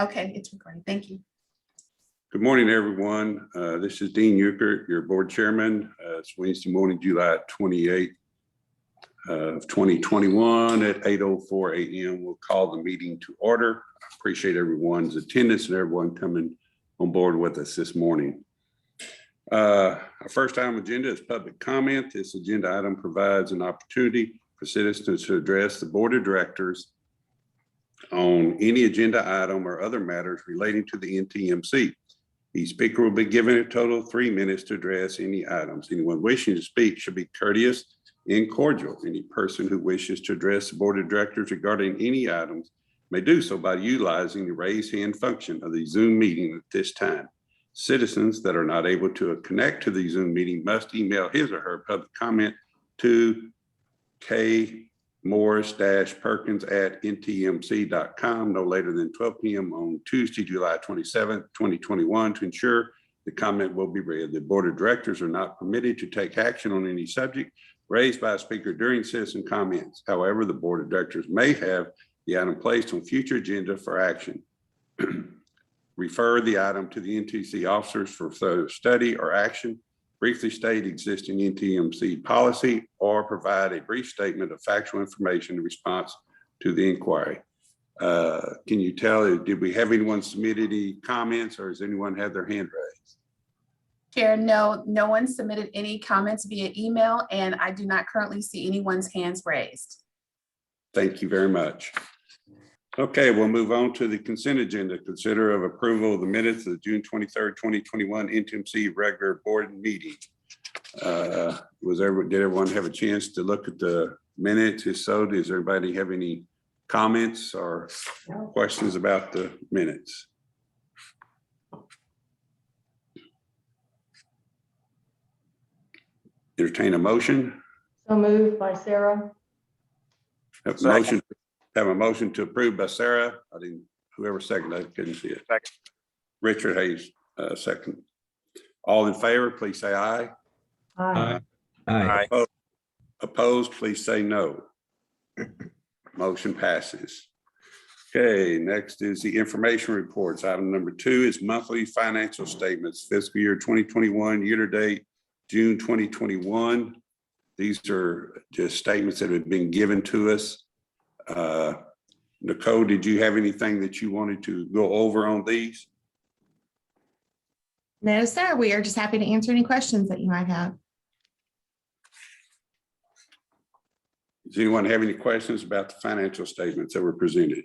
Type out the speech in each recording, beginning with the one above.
Okay, it's recording. Thank you. Good morning, everyone. This is Dean Euchert, your board chairman. It's Wednesday morning, July 28th of 2021 at 8:04 a.m. We'll call the meeting to order. I appreciate everyone's attendance and everyone coming on board with us this morning. Our first item agenda is public comment. This agenda item provides an opportunity for citizens to address the board of directors on any agenda item or other matters relating to the NTMC. Each speaker will be given a total of 3 minutes to address any items. Anyone wishing to speak should be courteous and cordial. Any person who wishes to address the board of directors regarding any items may do so by utilizing the raise hand function of the Zoom meeting at this time. Citizens that are not able to connect to the Zoom meeting must email his or her public comment to kmorris-perkins@ntmc.com no later than 12 p.m. on Tuesday, July 27th, 2021 to ensure the comment will be read. The board of directors are not permitted to take action on any subject raised by a speaker during citizen comments. However, the board of directors may have the item placed on future agenda for action. Refer the item to the NTC officers for further study or action. Briefly state existing NTMC policy or provide a brief statement of factual information in response to the inquiry. Can you tell, did we have anyone submit any comments or has anyone had their hand raised? Chair, no one submitted any comments via email, and I do not currently see anyone's hands raised. Thank you very much. Okay, we'll move on to the consent agenda. Consider of approval of the minutes of the June 23rd, 2021 NTMC regular board meeting. Did everyone have a chance to look at the minutes? If so, does everybody have any comments or questions about the minutes? Entertain a motion. So moved by Sarah. Have a motion to approve by Sarah. Whoever seconded, I couldn't see it. Second. Richard Hayes, second. All in favor, please say aye. Aye. Aye. Opposed, please say no. Motion passes. Okay, next is the information reports. Item number 2 is monthly financial statements, fiscal year 2021, year to date, June 2021. These are just statements that have been given to us. Nicole, did you have anything that you wanted to go over on these? No, sir. We are just happy to answer any questions that you might have. Does anyone have any questions about the financial statements that were presented?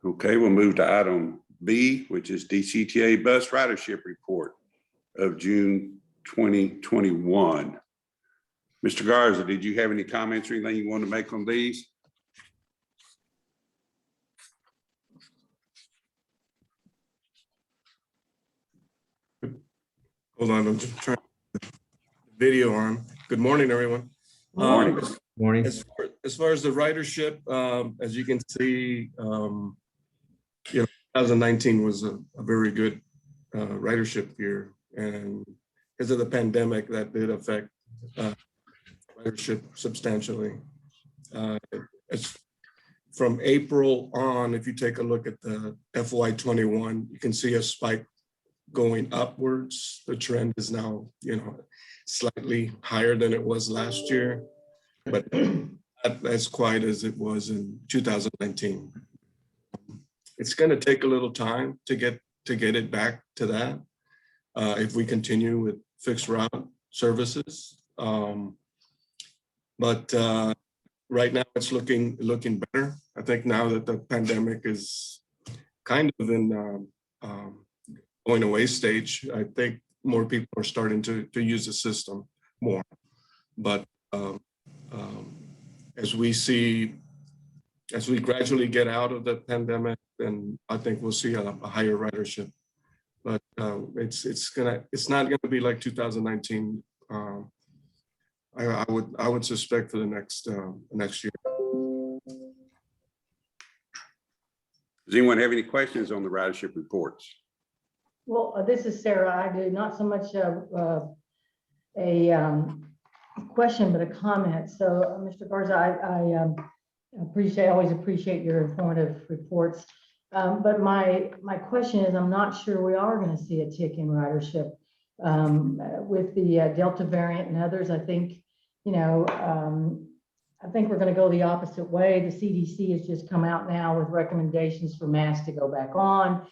Okay, we'll move to item B, which is DCTA bus ridership report of June 2021. Mr. Garza, did you have any comments or anything you want to make on these? Hold on, I'm just trying to put the video on. Good morning, everyone. Morning. Morning. As far as the ridership, as you can see, 2019 was a very good ridership year, and because of the pandemic, that did affect ridership substantially. From April on, if you take a look at the FY21, you can see a spike going upwards. The trend is now, slightly higher than it was last year, but not as quite as it was in 2019. It's going to take a little time to get it back to that if we continue with fixed route services. But right now it's looking better. I think now that the pandemic is kind of in going away stage, I think more people are starting to use the system more. But as we gradually get out of the pandemic, then I think we'll see a higher ridership. But it's not gonna be like 2019. I would suspect for the next year. Does anyone have any questions on the ridership reports? Well, this is Sarah. I do not so much a question, but a comment. So, Mr. Garza, always appreciate your informative reports. But my question is, I'm not sure we are going to see a tick in ridership with the Delta variant and others. I think, you know, I think we're going to go the opposite way. The CDC has just come out now with recommendations for masks to go back on.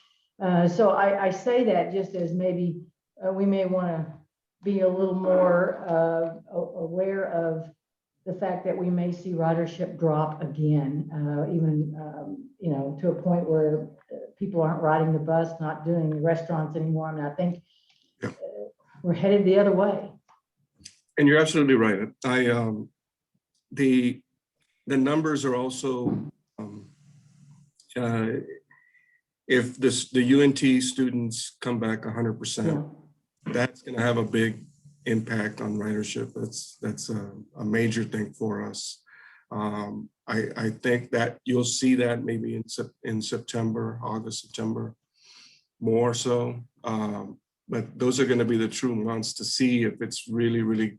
So I say that just as maybe we may want to be a little more aware of the fact that we may see ridership drop again, even, you know, to a point where people aren't riding the bus, not doing the restaurants anymore. I mean, I think we're headed the other way. And you're absolutely right. The numbers are also, if the UNT students come back 100%, that's going to have a big impact on ridership. That's a major thing for us. I think that you'll see that maybe in September, August, September, more so. But those are going to be the true months to see if it's really, really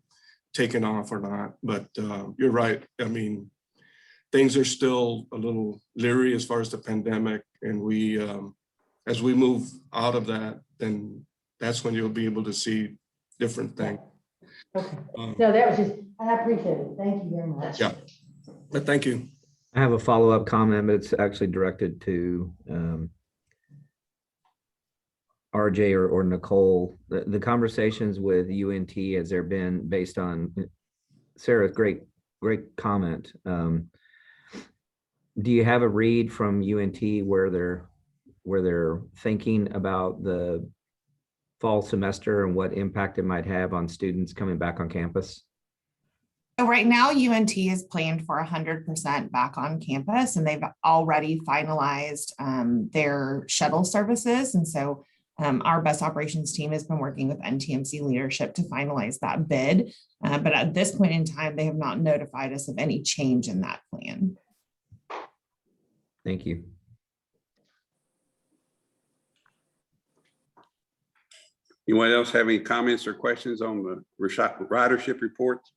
taken off or not. But you're right. I mean, things are still a little leery as far as the pandemic, and we, as we move out of that, then that's when you'll be able to see different things. Okay. No, that was just, I appreciate it. Thank you very much. Yeah, but thank you. I have a follow-up comment, but it's actually directed to RJ or Nicole. The conversations with UNT, has there been based on Sarah's great comment. Do you have a read from UNT where they're thinking about the fall semester and what impact it might have on students coming back on campus? So right now, UNT is planned for 100% back on campus, and they've already finalized their shuttle services. And so our bus operations team has been working with NTMC leadership to finalize that bid. But at this point in time, they have not notified us of any change in that plan. Thank you. Anyone else have any comments or questions on the ridership reports?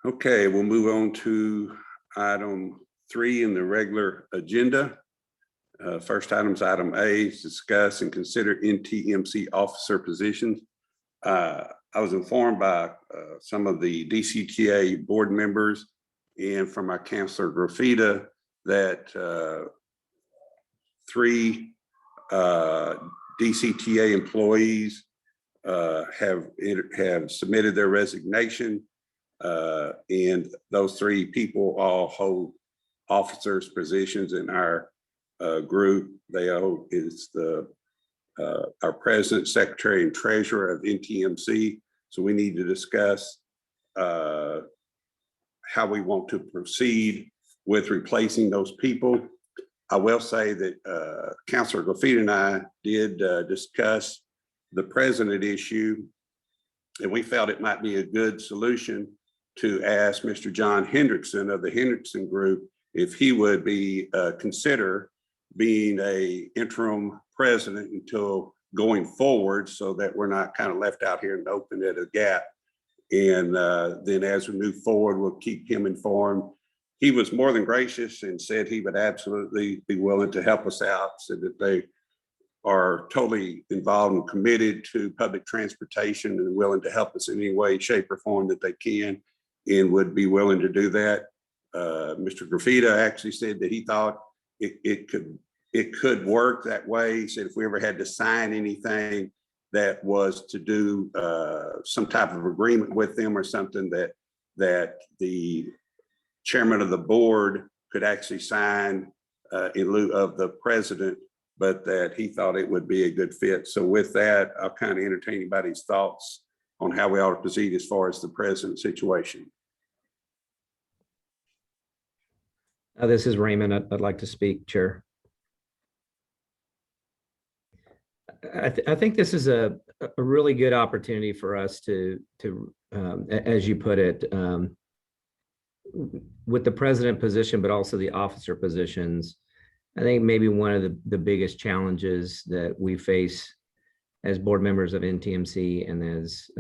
Okay, we'll move on to item 3 in the regular agenda. First item is item A, discuss and consider NTMC officer positions. I was informed by some of the DCTA board members and from our Councilor Graffita that 3 DCTA employees have submitted their resignation, and those 3 people all hold officers' positions in our group. They is our president, secretary, and treasurer of NTMC. So we need to discuss how we want to proceed with replacing those people. I will say that Councilor Graffita and I did discuss the president issue, and we felt it might be a good solution to ask Mr. John Hendrickson of the Hendrickson Group if he would be consider being a interim president until going forward, so that we're not kind of left out here in the open at a gap. And then as we move forward, we'll keep him informed. He was more than gracious and said he would absolutely be willing to help us out, said that they are totally involved and committed to public transportation and willing to help us in any way, shape, or form that they can, and would be willing to do that. Mr. Graffita actually said that he thought it could work that way. He said if we ever had to sign anything that was to do some type of agreement with them or something, that the chairman of the board could actually sign in lieu of the president, but that he thought it would be a good fit. So with that, I'll kind of entertain anybody's thoughts on how we ought to proceed as far as the president situation. This is Raymond. I'd like to speak, Chair. I think this is a really good opportunity for us to as you put it, with the president position, but also the officer positions. I think maybe one of the biggest challenges that we face as board members of NTMC and as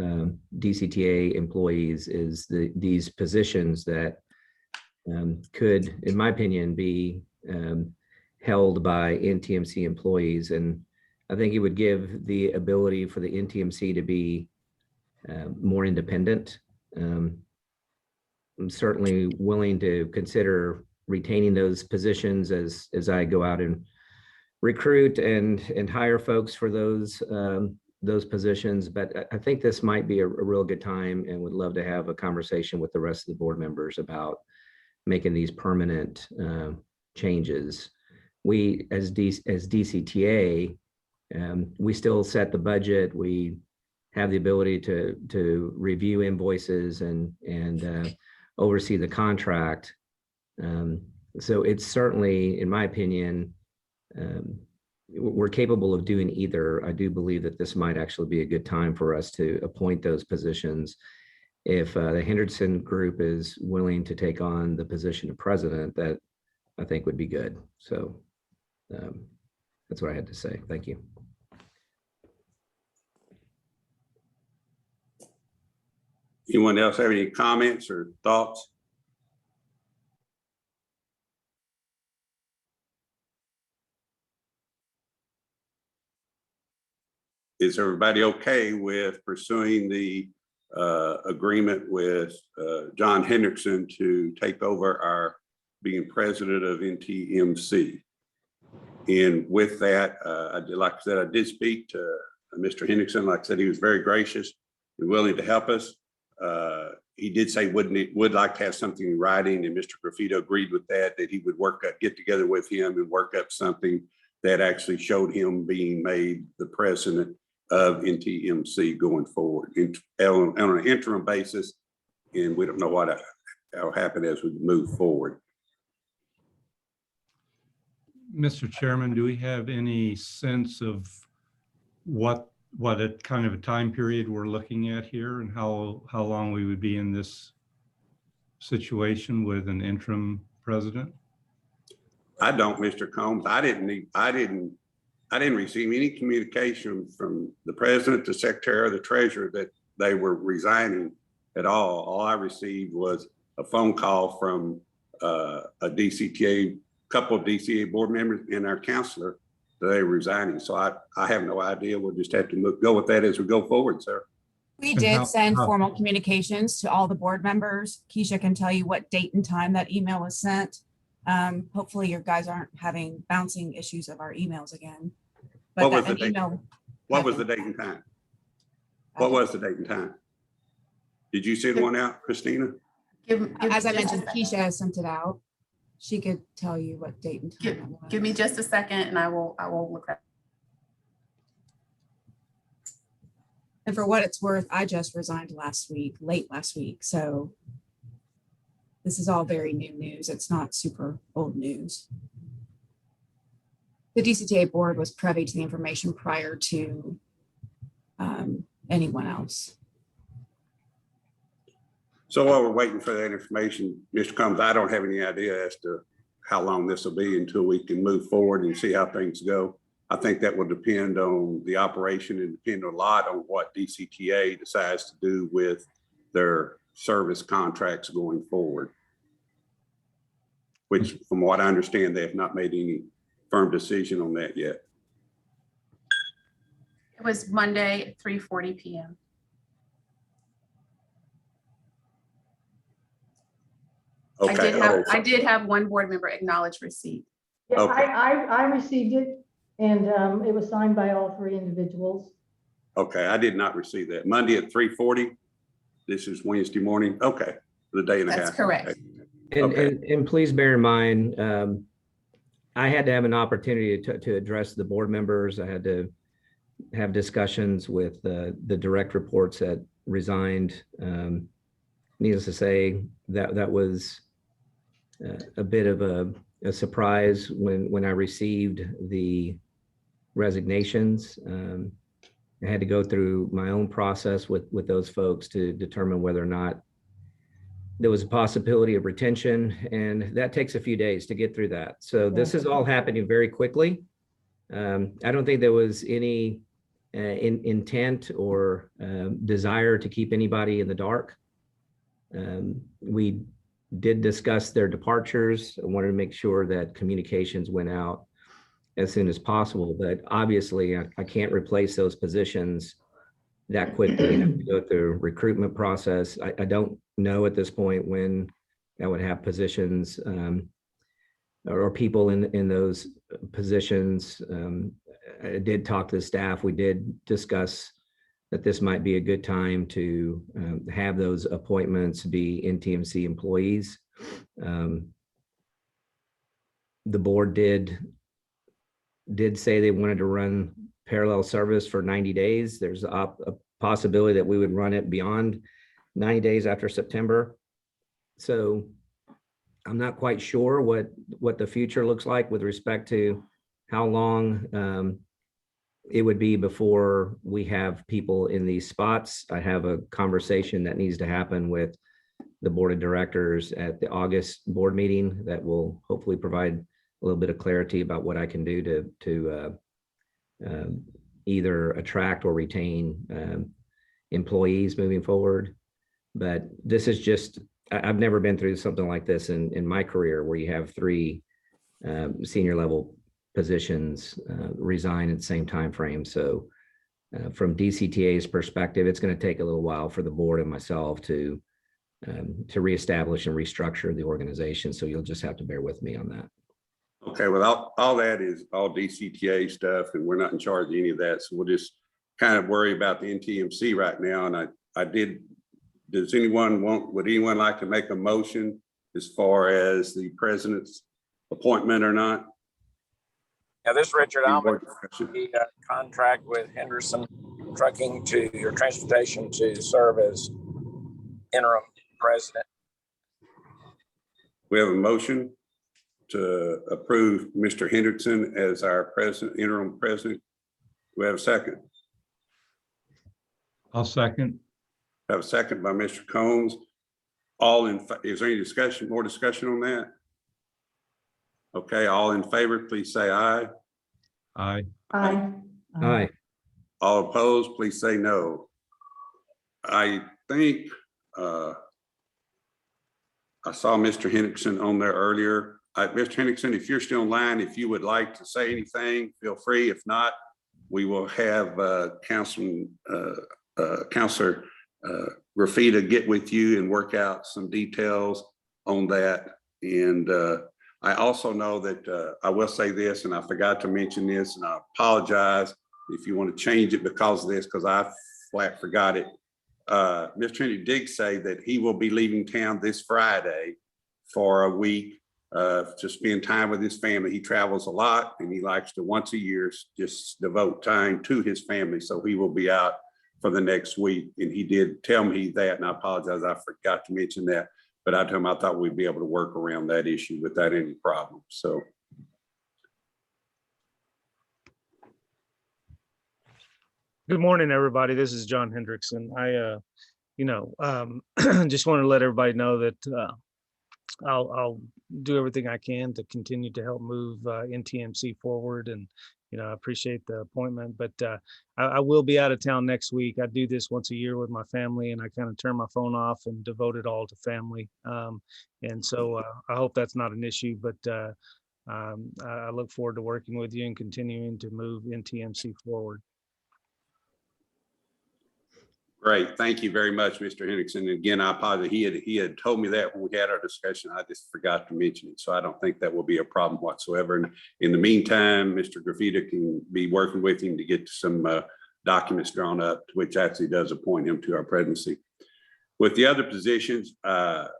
DCTA employees is these positions that could, in my opinion, be held by NTMC employees. And I think it would give the ability for the NTMC to be more independent. I'm certainly willing to consider retaining those positions as I go out and recruit and hire folks for those positions. But I think this might be a real good time, and would love to have a conversation with the rest of the board members about making these permanent changes. We, as DCTA, we still set the budget. We have the ability to review invoices and oversee the contract. So it's certainly, in my opinion, we're capable of doing either. I do believe that this might actually be a good time for us to appoint those positions. If the Henderson group is willing to take on the position of president, that I think would be good. So that's what I had to say. Thank you. Anyone else have any comments or thoughts? Is everybody okay with pursuing the agreement with John Hendrickson to take over our being president of NTMC? And with that, like I said, I did speak to Mr. Hendrickson. Like I said, he was very gracious and willing to help us. He did say would like to have something in writing, and Mr. Graffito agreed with that he would get together with him and work up something that actually showed him being made the president of NTMC going forward on an interim basis. And we don't know what will happen as we move forward. Mr. Chairman, do we have any sense of what a kind of a time period we're looking at here, and how long we would be in this situation with an interim president? I don't, Mr. Combs. I didn't receive any communication from the president, the secretary, or the treasurer that they were resigning at all. All I received was a phone call from a couple of DCTA board members and our counselor that they were resigning. So I have no idea. We'll just have to go with that as we go forward, sir. We And did how- send how- formal communications to all the board members. Keisha can tell you what date and time that email was sent. Hopefully your guys aren't having bouncing issues of our emails again. What But was that the date? email, What was the date and time? What was the date and time? Did you send one out, Christina? as I me just a mentioned, second. Keisha sent it out. She could tell you what date and time. it was. Give me just a second and I will look at. And for what it's worth, I just resigned late last week. So this is all very new news. It's not super old news. The DCTA board was privy to the information prior to anyone else. So while we're waiting for that information, Mr. Combs, I don't have any idea as to how long this will be until we can move forward and see how things go. I think that will depend on the operation and depend a lot on what DCTA decides to do with their service contracts going forward. Which, from what I understand, they have not made any firm decision on that yet. It was Monday, 3:40 p.m. Okay. I did have one board member acknowledge receipt. Yeah, Okay. I received it, and it was signed by all three individuals. Okay, I did not receive that. Monday at 3:40. This is Wednesday morning. Okay, the day and a half. That's correct. Okay. And please bear in mind, I had to have an opportunity to address the board members. I had to have discussions with the direct reports that resigned. Needless to say, that was a bit of a surprise when I received the resignations. I had to go through my own process with those folks to determine whether or not there was a possibility of retention, and that takes a few days to get through that. So this is all happening very quickly. I don't think there was any intent or desire to keep anybody in the dark. We did discuss their departures. I wanted to make sure that communications went out as soon as possible, but obviously I can't replace those positions that quickly. I have to go through a recruitment process. I don't know at this point when I would have positions or people in those positions. I did talk to the staff. We did discuss that this might be a good time to have those appointments be NTMC employees. The board did say they wanted to run parallel service for 90 days. There's a possibility that we would run it beyond 90 days after September. So I'm not quite sure what the future looks like with respect to how long it would be before we have people in these spots. I have a conversation that needs to happen with the board of directors at the August board meeting that will hopefully provide a little bit of clarity about what I can do to either attract or retain employees moving forward. But this is just, I've never been through something like this in my career where you have three senior level positions resign at the same time frame. So from DCTA's perspective, it's going to take a little while for the board and myself to reestablish and restructure the organization. So you'll just have to bear with me on that. Okay, well, all that is all DCTA stuff, and we're not in charge of any of that. So we'll just kind of worry about the NTMC right now. And would anyone like to make a motion as far as the president's appointment or not? Yeah, this is Richard. I'll make the contract with Henderson Trucking to your transportation to serve as interim president. We have a motion to approve Mr. Henderson as our president, interim president. We have a second. I'll second. Have a second by Mr. Combs. Is there any discussion, more discussion on that? Okay, all in favor, please say aye. Aye. Aye. Aye. All opposed, please say no. I think I saw Mr. Henderson on there earlier. Mr. Henderson, if you're still online, if you would like to say anything, feel free. If not, we will have Counselor Rafita get with you and work out some details on that. And I also know that I will say this, and I forgot to mention this, and I apologize if you want to change it because of this, because I flat forgot it. Mr. Henry did say that he will be leaving town this Friday for a week to spend time with his family. He travels a lot, and he likes to once a year just devote time to his family. So he will be out for the next week. And he did tell me that, and I apologize, I forgot to mention that. But I told him I thought we'd be able to work around that issue without any problem. So. Good morning, everybody. This is John Hendrickson. I, just want to let everybody know that I'll do everything I can to continue to help move NTMC forward. And, I appreciate the appointment, but I will be out of town next week. I do this once a year with my family, and I kind of turn my phone off and devote it all to family. And so I hope that's not an issue, but I look forward to working with you and continuing to move NTMC forward. Great. Thank you very much, Mr. Henriksen. Again, I apologize. He had told me that when we had our discussion. I just forgot to mention it. So I don't think that will be a problem whatsoever. And in the meantime, Mr. Graffita can be working with him to get some documents drawn up, which actually does appoint him to our presidency. With the other positions, I'm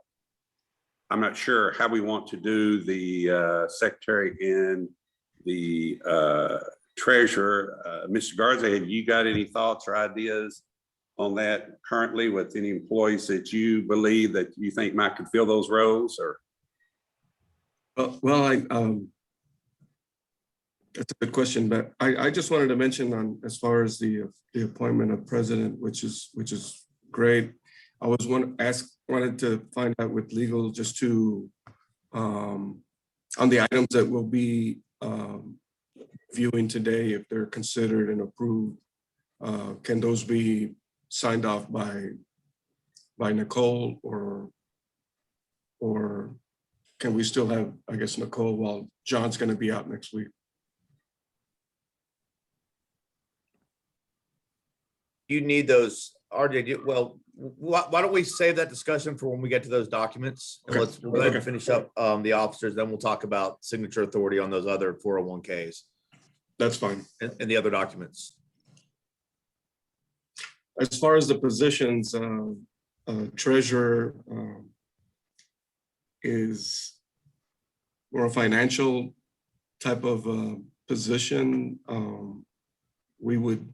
not sure how we want to do the secretary and the treasurer. Mr. Garza, have you got any thoughts or ideas on that currently with any employees that you believe that you think might could fill those roles? Or that's a good question, but I just wanted to mention on as far as the appointment of president, which is great. I wanted to find out with legal just to on the items that we'll be viewing today, if they're considered and approved Can those be signed off by Nicole, or can we still have, I guess, Nicole while John's going to be out next week? You need those, RJ, well, why don't we save that discussion for when we get to those documents? And Okay. let's go ahead and Okay. finish up the officers, then we'll talk about signature authority on those other 401ks That's fine. and the other documents. As far as the positions, treasurer is more a financial type of position. We would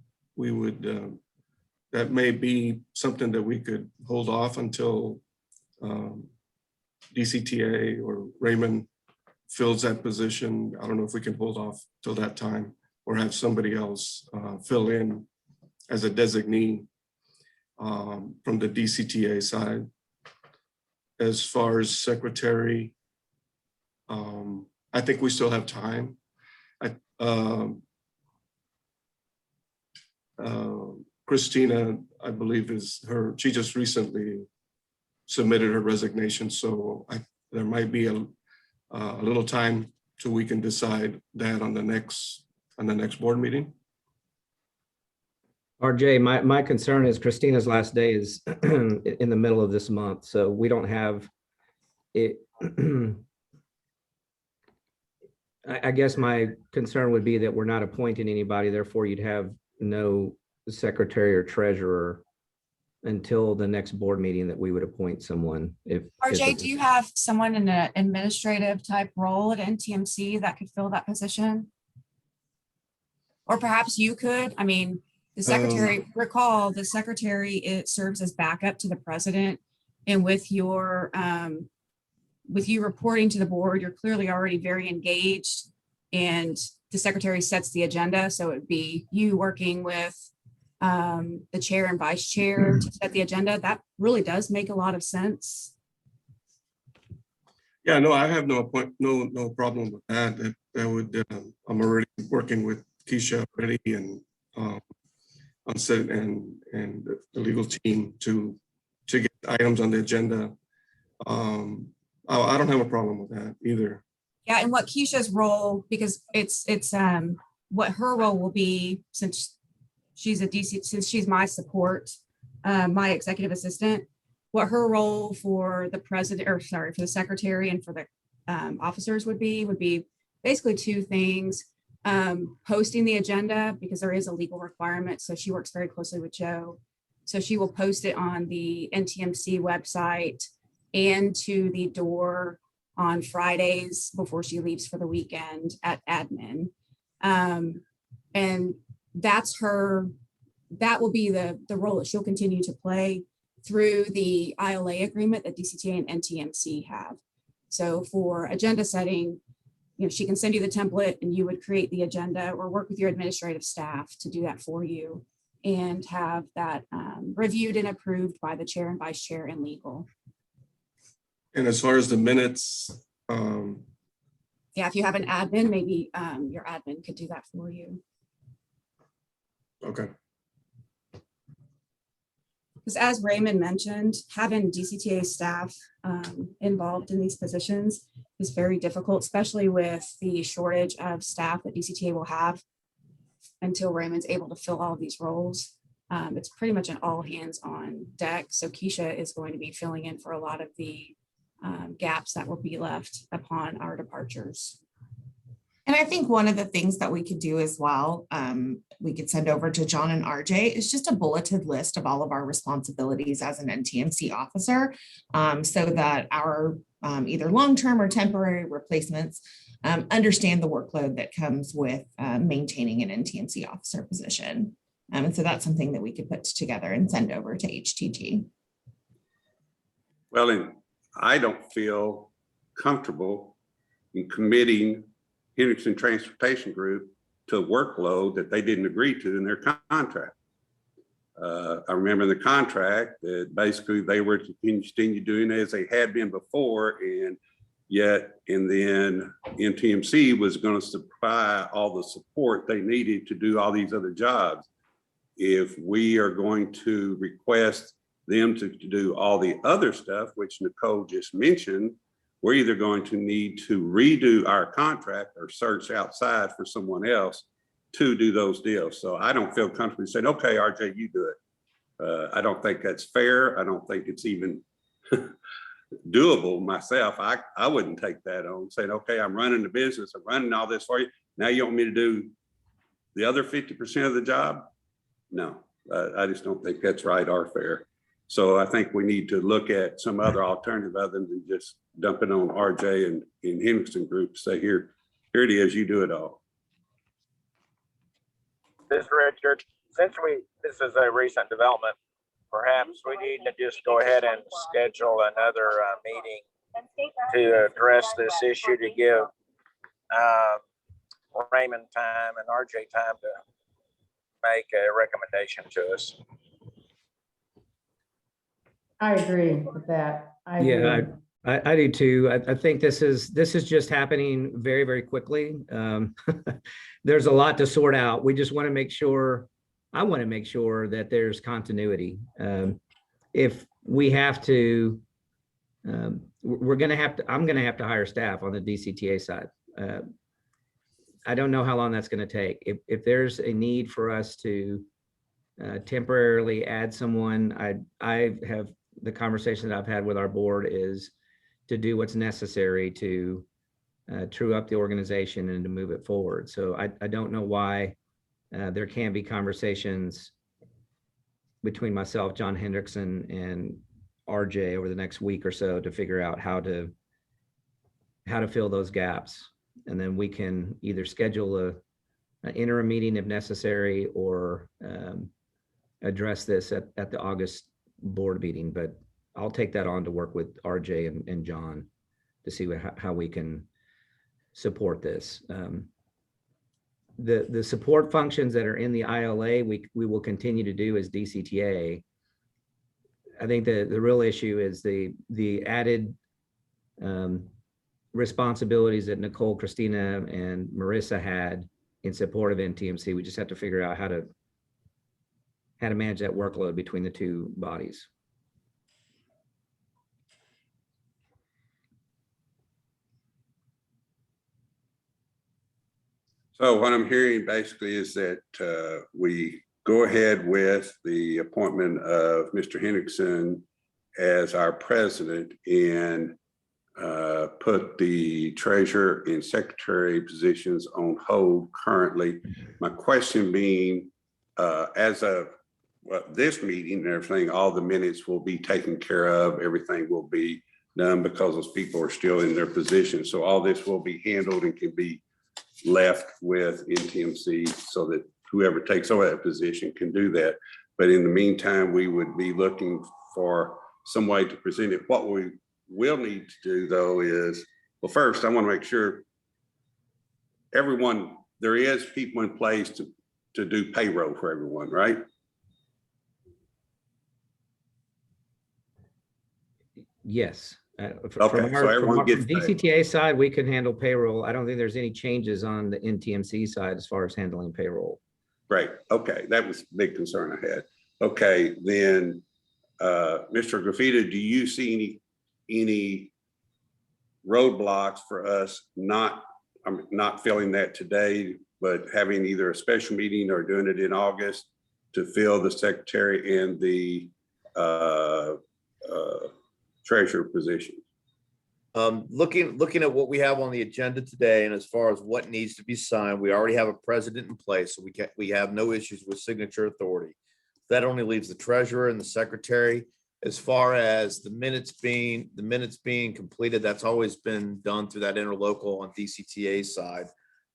that may be something that we could hold off until DCTA or Raymond fills that position. I don't know if we can hold off till that time or have somebody else fill in as a designee from the DCTA side. As far as secretary, I think we still have time. Christina, I believe she just recently submitted her resignation. So there might be a little time till we can decide that on the next board meeting. RJ, my concern is Christina's last day is in the middle of this month, so we don't have it. I guess my concern would be that we're not appointing anybody, therefore you'd have no secretary or treasurer until the next board meeting that we would appoint someone. RJ, do you have someone in an administrative type role at NTMC that could fill that position? Or perhaps you could, I mean, the secretary, recall the secretary, it serves as backup to the president. And with your, with you reporting to the board, you're clearly already very engaged and the secretary sets the agenda. So it'd be you working with the chair and vice chair to set the agenda. That really does make a lot of sense. Yeah, no, I have no problem with that. That would, I'm already working with Keisha already and on set and the legal team to get items on the agenda. I don't have a problem with that either. Yeah, and what Keisha's role, because it's what her role will be, since she's a DC, since she's my support, my executive assistant, what her role for the president, or sorry, for the secretary and for the officers would be basically two things. Posting the agenda, because there is a legal requirement. So she works very closely with Joe. So she will post it on the NTMC website and to the door on Fridays before she leaves for the weekend at admin. And that's her, that will be the role that she'll continue to play through the ILA agreement that DCTA and NTMC have. So for agenda setting, you know, she can send you the template and you would create the agenda or work with your administrative staff to do that for you and have that reviewed and approved by the chair and vice chair and legal. And as far as the minutes, yeah, if you have an admin, maybe your admin could do that for you. okay. Because as Raymond mentioned, having DCTA staff involved in these positions is very difficult, especially with the shortage of staff that DCTA will have until Raymond's able to fill all of these roles. It's pretty much an all hands on deck. So Keisha is going to be filling in for a lot of the gaps that will be left upon our departures. And I think one of the things that we could do as well, we could send over to John and RJ, is just a bulleted list of all of our responsibilities as an NTMC officer, so that our either long-term or temporary replacements understand the workload that comes with maintaining an NTMC officer position. And so that's something that we could put together and send over to HTG. Well, and I don't feel comfortable in committing Henderson Transportation Group to a workload that they didn't agree to in their contract. I remember in the contract that basically they were to continue doing as they had been before, and then NTMC was going to supply all the support they needed to do all these other jobs. if we are going to request them to do all the other stuff, which Nicole just mentioned, we're either going to need to redo our contract or search outside for someone else to do those deals. So I don't feel comfortable saying, okay, RJ, you do it. I don't think that's fair. I don't think it's even doable myself. I wouldn't take that on, saying, okay, I'm running the business, I'm running all this for you. Now you want me to do the other 50% of the job? No, I just don't think that's right or fair. So I think we need to look at some other alternative other than just dumping on RJ and Henderson Group to say, here it is, you do it all. This Richard, since this is a recent development, perhaps we need to just go ahead and schedule another meeting to address this issue, to give Raymond time and RJ time to make a recommendation to us. I agree with that. I agree. Yeah, I do too. I think this is just happening very, very quickly. There's a lot to sort out. We just want to make sure, I want to make sure that there's continuity. If we have to, I'm going to have to hire staff on the DCTA side. I don't know how long that's going to take. If there's a need for us to temporarily add someone, I have the conversation that I've had with our board is to do what's necessary to true up the organization and to move it forward. So I don't know why there can't be conversations between myself, John Hendrickson, and RJ over the next week or so to figure out how to fill those gaps. And then we can either schedule an interim meeting if necessary, or address this at the August board meeting. But I'll take that on to work with RJ and John to see how we can support this. The support functions that are in the ILA, we will continue to do as DCTA. I think the real issue is the added responsibilities that Nicole, Christina, and Marissa had in support of NTMC. We just have to figure out how to manage that workload between the two bodies. So what I'm hearing basically is that we go ahead with the appointment of Mr. Hendrickson as our president and put the treasurer and secretary positions on hold currently. My question being, as of this meeting and everything, all the minutes will be taken care of. Everything will be done because those people are still in their position. So all this will be handled and can be left with NTMC so that whoever takes over that position can do that. But in the meantime, we would be looking for some way to present it. What we will need to do though is, well, first I want to make sure everyone, there is people in place to do payroll for everyone, right? Yes. Okay, From so everyone gets paid. DCTA side, we can handle payroll. I don't think there's any changes on the NTMC side as far as handling payroll. Great. Okay, that was a big concern I had. Okay, then Mr. Graffita, do you see any roadblocks for us not filling that today, but having either a special meeting or doing it in August to fill the secretary and the treasurer position? Looking at what we have on the agenda today, and as far as what needs to be signed, we already have a president in place, so we have no issues with signature authority. That only leaves the treasurer and the secretary. As far as the minutes being completed, that's always been done through that interlocal on DCTA side,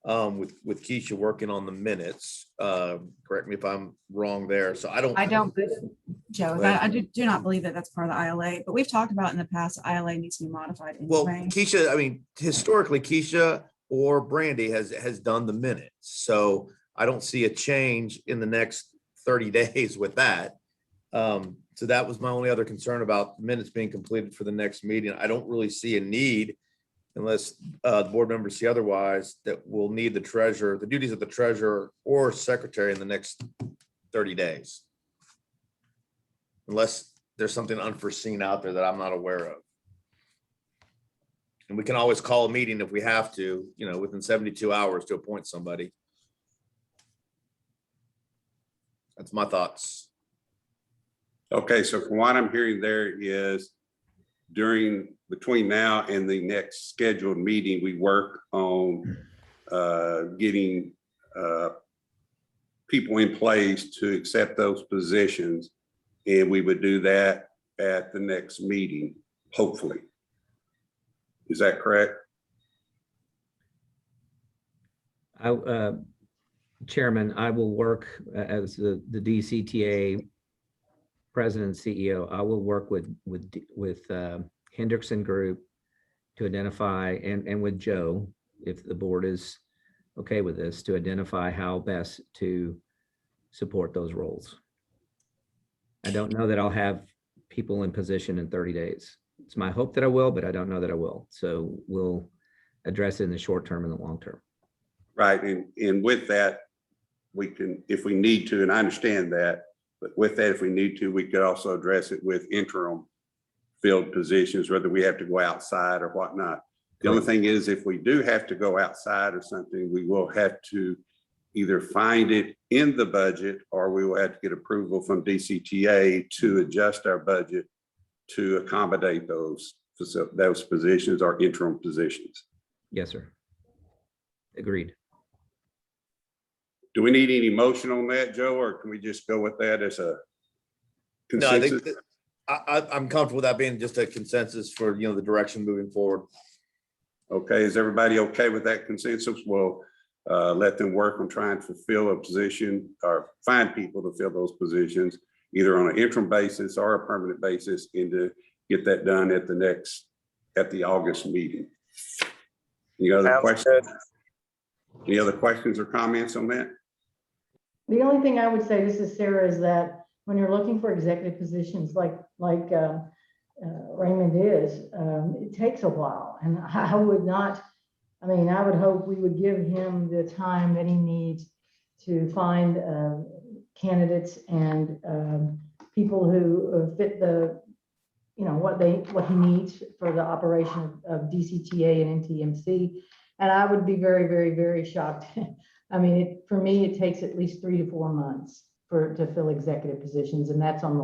with Keisha working on the minutes. Correct me if I'm wrong there. So I don't, Joe, I do not believe that that's part of the ILA, but we've talked about in the past, the ILA needs to be modified well, anyway. Keisha, I mean, historically, Keisha or Brandy has done the minutes. So I don't see a change in the next 30 days with that. So that was my only other concern about minutes being completed for the next meeting. I don't really see a need, unless the board members see otherwise, that we'll need the treasurer, the duties of the treasurer or secretary in the next 30 days. Unless there's something unforeseen out there that I'm not aware of. And we can always call a meeting if we have to, within 72 hours to appoint somebody. That's my thoughts. Okay, so from what I'm hearing there is between now and the next scheduled meeting, we work on getting people in place to accept those positions. And we would do that at the next meeting, hopefully. Is that correct? Chairman, I will work as the DCTA president and CEO. I will work with Hendrickson Group to identify, and with Joe, if the board is okay with this, to identify how best to support those roles. I don't know that I'll have people in position in 30 days. It's my hope that I will, but I don't know that I will. So we'll address it in the short term and the long term. Right, and with that, we can, if we need to, and I understand that, but with that, if we need to, we could also address it with interim filled positions, whether we have to go outside or whatnot. The only thing is, if we do have to go outside or something, we will have to either find it in the budget, or we will have to get approval from DCTA to adjust our budget to accommodate those positions or interim positions. Yes, sir. Agreed. Do we need any motion on that, Joe, or can we just go with that as a No, I consensus? think I'm comfortable with that being just a consensus for, the direction moving forward. Okay, is everybody okay with that consensus? We'll let them work on trying to fulfill a position or find people to fill those positions, either on an interim basis or a permanent basis, and to get that done at the August meeting. Any other Sounds questions? good. Any other questions or comments on that? The only thing I would say, this is Sarah, is that when you're looking for executive positions like Raymond is, it takes a while. And I would hope we would give him the time that he needs to find candidates and people who fit the, what he needs for the operation of DCTA and NTMC. And I would be very, very, very shocked. For me, it takes at least 3 to 4 months to fill executive positions, and that's on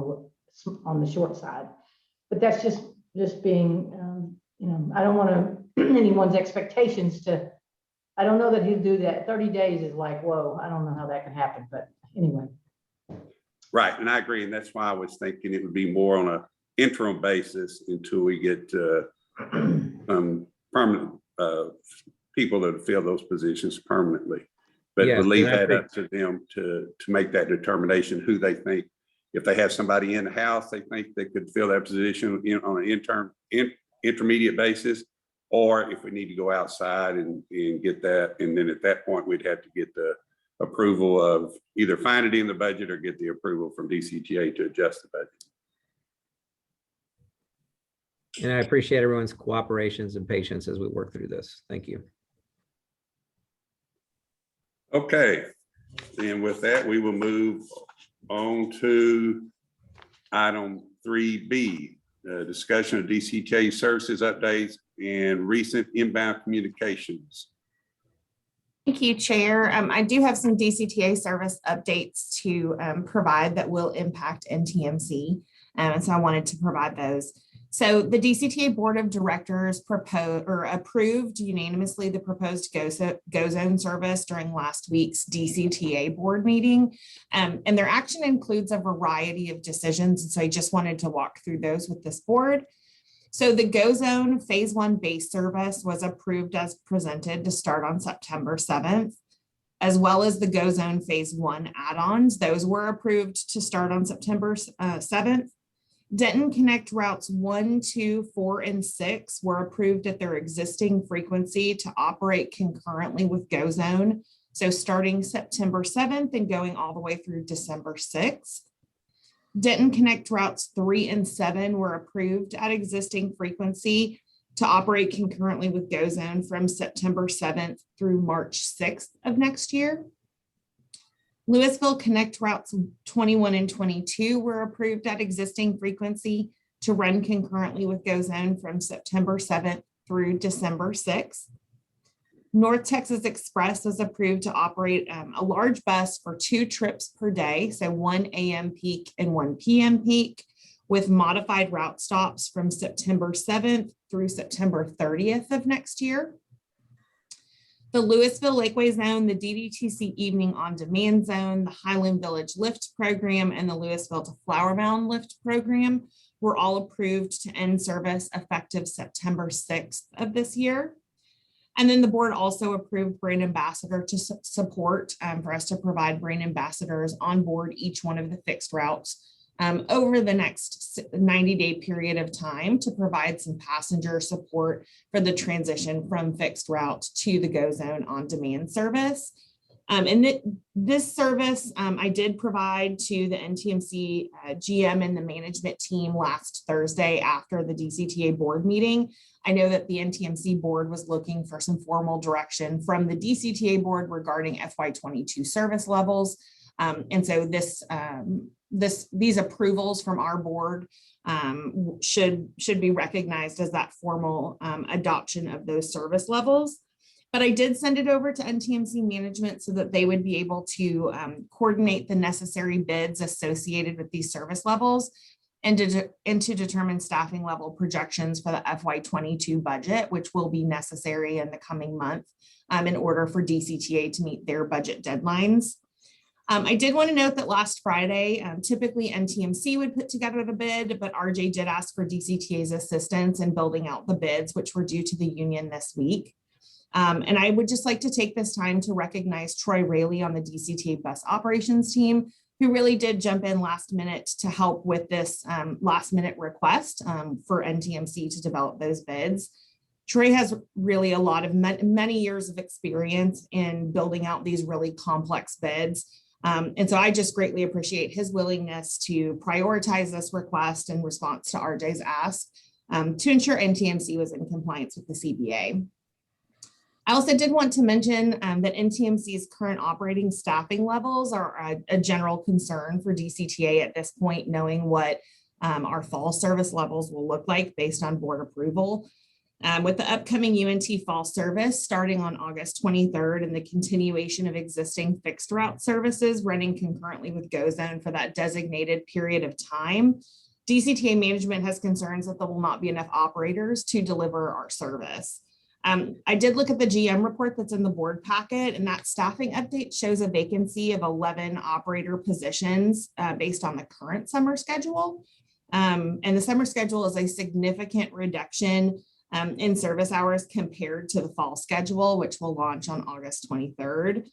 the short side. But that's just being, I don't want anyone's expectations I don't know that he'll do that. 30 days is like, whoa, I don't know how that can happen, but anyway. Right, and I agree, and that's why I was thinking it would be more on an interim basis until we get permanent people that fill those positions permanently. But Yeah, we'll leave and I that think- up to them to make that determination, who they think, if they have somebody in the house, they think they could fill that position on an intermediate basis, or if we need to go outside and get that. And then at that point, we'd have to get the approval of either find it in the budget or get the approval from DCTA to adjust the budget. And I appreciate everyone's cooperations and patience as we work through this. Thank you. Okay, and with that, we will move on to item 3B, discussion of DCTA services updates and recent inbound communications. Thank you, Chair. I do have some DCTA service updates to provide that will impact NTMC. And so I wanted to provide those. So the DCTA Board of Directors approved unanimously the proposed Go Zone service during last week's DCTA board meeting. And their action includes a variety of decisions. And so I just wanted to walk through those with this board. So the Go Zone Phase 1 base service was approved as presented to start on September 7th, as well as the Go Zone Phase 1 add-ons. Those were approved to start on September 7th. Denton Connect routes 1, 2, 4, and 6 were approved at their existing frequency to operate concurrently with Go Zone. So starting September 7th and going all the way through December 6th. Denton Connect routes 3 and 7 were approved at existing frequency to operate concurrently with Go Zone from September 7th through March 6th of next year. Louisville Connect routes 21 and 22 were approved at existing frequency to run concurrently with GoZone from September 7th through December 6th. North Texas Express was approved to operate a large bus for 2 trips per day, so 1 a.m. peak and 1 p.m. peak, with modified route stops from September 7th through September 30th of next year. The Louisville Lakeway Zone, the DDTC Evening On Demand Zone, the Highland Village Lift Program, and the Louisville to Flower Mound Lift Program were all approved to end service effective September 6th of this year. And then the board also approved brand ambassador to support for us to provide brand ambassadors on board each one of the fixed routes over the next 90-day period of time to provide some passenger support for the transition from fixed route to the GoZone on demand service. This service I did provide to the NTMC GM and the management team last Thursday after the DCTA board meeting. I know that the NTMC board was looking for some formal direction from the DCTA board regarding FY22 service levels. And so these approvals from our board should be recognized as that formal adoption of those service levels. But I did send it over to NTMC management so that they would be able to coordinate the necessary bids associated with these service levels and to determine staffing level projections for the FY22 budget, which will be necessary in the coming month in order for DCTA to meet their budget deadlines. I did want to note that last Friday, typically NTMC would put together the bid, but RJ did ask for DCTA's assistance in building out the bids, which were due to the union this week. And I would just like to take this time to recognize Troy Rayleigh on the DCTA bus operations team, who really did jump in last minute to help with this last minute request for NTMC to develop those bids. Troy has really a lot of many years of experience in building out these really complex bids. And so I just greatly appreciate his willingness to prioritize this request in response to RJ's ask to ensure NTMC was in compliance with the CBA. I also did want to mention that NTMC's current operating staffing levels are a general concern for DCTA at this point, knowing what our fall service levels will look like based on board approval. With the upcoming UNT fall service starting on August 23rd and the continuation of existing fixed route services running concurrently with GoZone for that designated period of time, DCTA management has concerns that there will not be enough operators to deliver our service. I did look at the GM report that's in the board packet, and that staffing update shows a vacancy of 11 operator positions based on the current summer schedule. And the summer schedule is a significant reduction in service hours compared to the fall schedule, which will launch on August 23rd.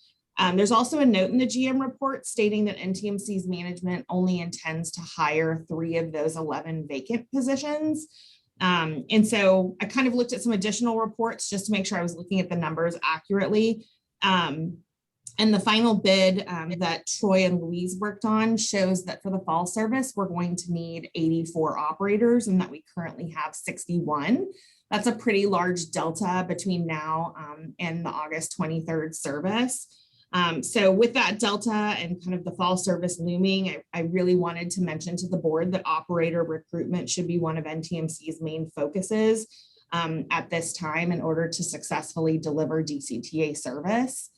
There's also a note in the GM report stating that NTMC's management only intends to hire 3 of those 11 vacant positions. And so I kind of looked at some additional reports just to make sure I was looking at the numbers accurately. And the final bid that Troy and Louise worked on shows that for the fall service, we're going to need 84 operators and that we currently have 61. That's a pretty large delta between now and the August 23rd service. So with that delta and kind of the fall service looming, I really wanted to mention to the board that operator recruitment should be one of NTMC's main focuses at this time in order to successfully deliver DCTA service.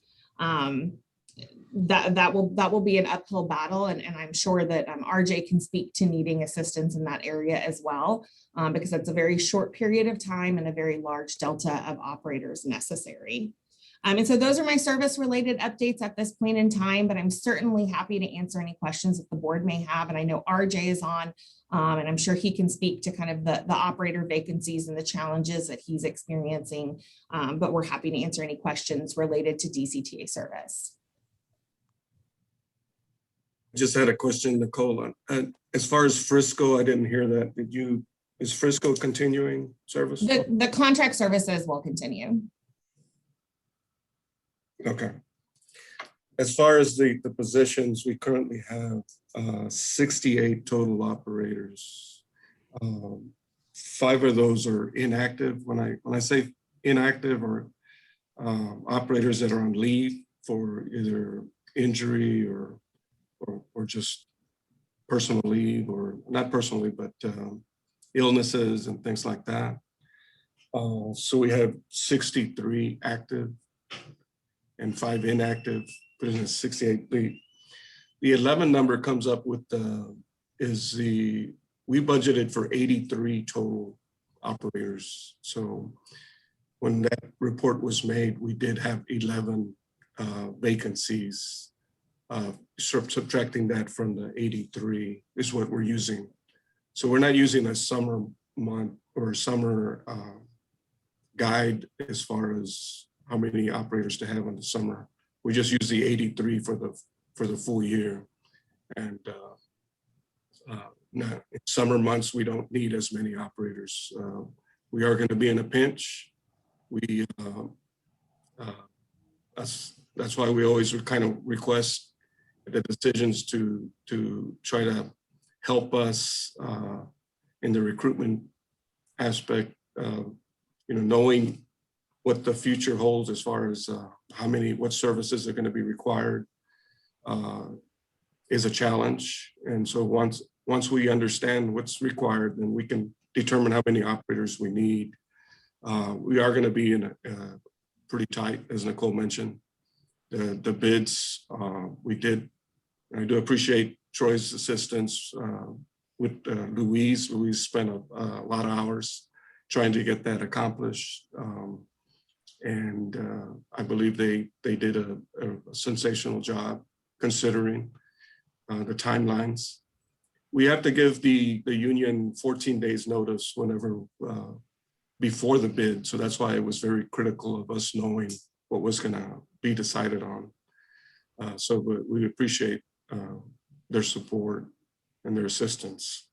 That will be an uphill battle, and I'm sure that RJ can speak to needing assistance in that area as well, because that's a very short period of time and a very large delta of operators necessary. And so those are my service related updates at this point in time, but I'm certainly happy to answer any questions that the board may have. And I know RJ is on, and I'm sure he can speak to kind of the operator vacancies and the challenges that he's experiencing, but we're happy to answer any questions related to DCTA service. Just had a question, Nicole. As far as Frisco, I didn't hear that. Is Frisco continuing service? The contract services will continue. Okay. As far as the positions, we currently have 68 total operators. 5 of those are inactive. When I say inactive, or operators that are on leave for either injury or just personal leave, or not personal leave, but illnesses and things like that. So we have 63 active and 5 inactive, putting us 68. The 11 number comes up with we budgeted for 83 total operators. So when that report was made, we did have 11 vacancies. Subtracting that from the 83 is what we're using. So we're not using a summer month or summer guide as far as how many operators to have in the summer. We just use the 83 for the full year. And in summer months, we don't need as many operators. We are going to be in a pinch. That's why we always kind of request the decisions to try to help us in the recruitment aspect, knowing what the future holds as far as what services are going to be required is a challenge. And so once we understand what's required, then we can determine how many operators we need. We are going to be in a pretty tight, as Nicole mentioned. The bids, I do appreciate Troy's assistance with Louise. Louise spent a lot of hours trying to get that accomplished. And I believe they did a sensational job considering the timelines. We have to give the union 14 days notice whenever before the bid. So that's why it was very critical of us knowing what was going to be decided on. So we appreciate their support and their assistance.